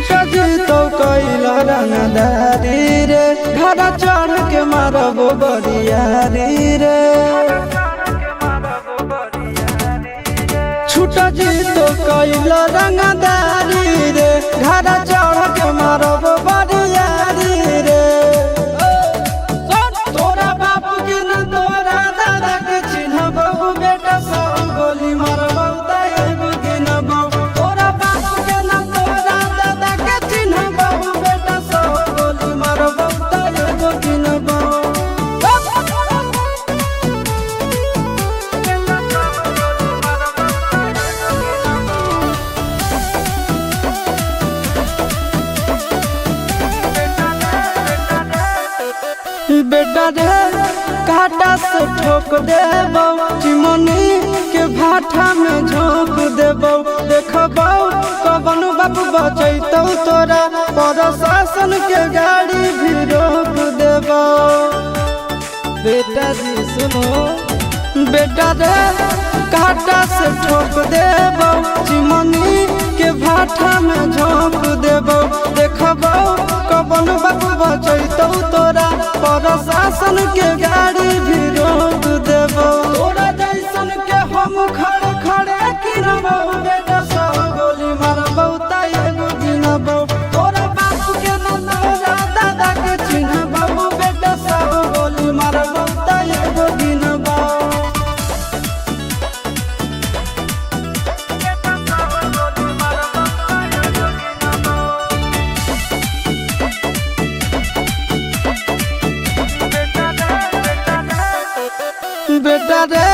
छूटा जी तो कैला रंगदारी रे घर चढ़ के मारबो बरियारी रे। छूटा जी तो कैला रंगदारी रे घर चढ़ के मारबो बरियारी रे। तोरा बापू के न तोरा दादा के चिन्हबो बेटा सब गोली मारबो ताएगो गिनबो। तोरा बापू के न तोरा दादा के चिन्हबो बेटा सब गोली मारबो ताएगो गिनबो। बेटा रे काटा से ठोक देबो चिमनी के भाटा में झोंक देबो। देखबो कवन बाप बचैतौ तोरा प्रशासन के गाड़ी भी रोक देबो। बेटा जी सुनो बेटा रे काटा से ठोक देबो चिमनी के भाटा में झोंक देबो। देखबो कवन बाप बचैतौ तोरा प्रशासन के गाड़ी भी रोक देबो। तोरा जैसन के हम खड़े खड़े गिनबो बेटा सब गोली मारबो ताएगो गिनबो। तोरा बाप के न तोरा दादा के चिन्हबो बेटा सब गोली मारबो ताएगो गिनबो। बेटा रे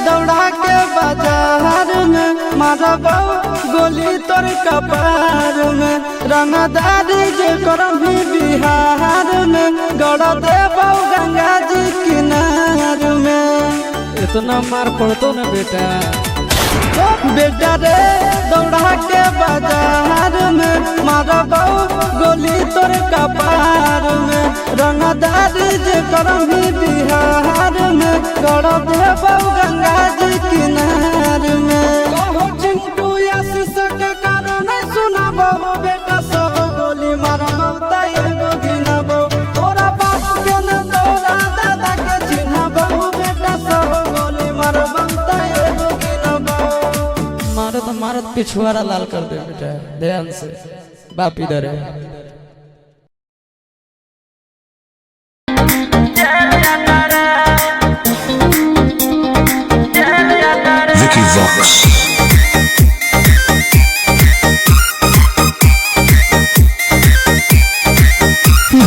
दौड़ा के बाजार में मारबो गोली तोर कपार में। रंगदारी जे करम भी बिहार में गड़ देबो गंगा जी किनार में। इतना मार पड़तो ना बेटा। बेटा रे दौड़ा के बाजार में मारबो गोली तोर कपार में। रंगदारी जे करम भी बिहार में गड़ देबो गंगा जी किनार में। कहो चिंटू आशीष के कारण सुनबो बेटा सब गोली मारबो ताएगो गिनबो। तोरा बाप के न तोरा दादा के चिन्हबो बेटा सब गोली मारबो ताएगो गिनबो। मारत पिछुआरा लाल कर दे बेटा ध्यान से। बाप इधर है। Vicky Vox.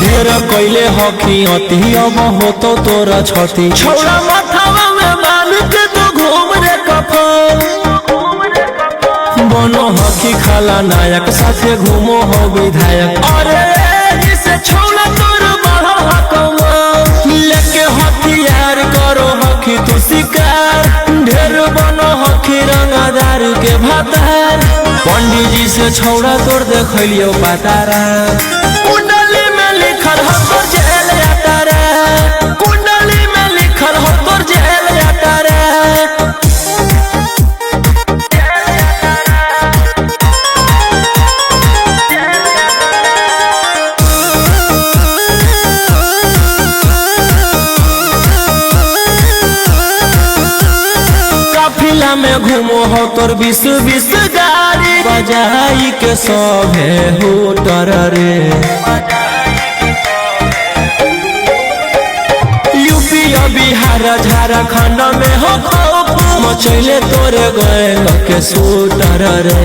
ढेर कैले हकी अति अब हो तो तोरा छती छौड़ा माथावा में बांध के तो घूम रे कफन। बनो हकी खाला नायक साथे घूमो हो विधायक। अरे जिसे छौड़ा तोर बढ़ो हकमा लेके हथियार करो हकी तू शिकार। ढेर बनो हकी रंगदार के भातार। पंडित जी से छौड़ा तोर देखलियो पातारा। कुंडली में लिखल हो तोर जेल यातारा। कुंडली में लिखल हो तोर जेल यातारा। काफिला में घूमो हो तोर 20-20 गाड़ी बजाई के सभे होटर रे। यूपी बिहार झारखंड में हो खौफ मचैले तोरे गैंग के शूटर रे।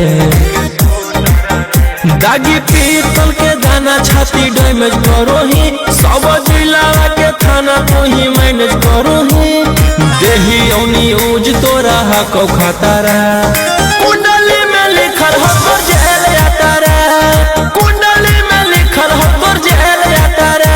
दागी पीतल के दाना छाती डैमेज करो ही सब जिला के थाना तो ही मैनेज करो ही। देही औनी ऊज तोरा हको खतरा। कुंडली में लिखल हो तोर जेल यातारा। कुंडली में लिखल हो तोर जेल यातारा।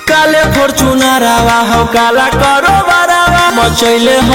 काले फॉर्च्यूनर आवा हो काला करो बरावा मचैले हो।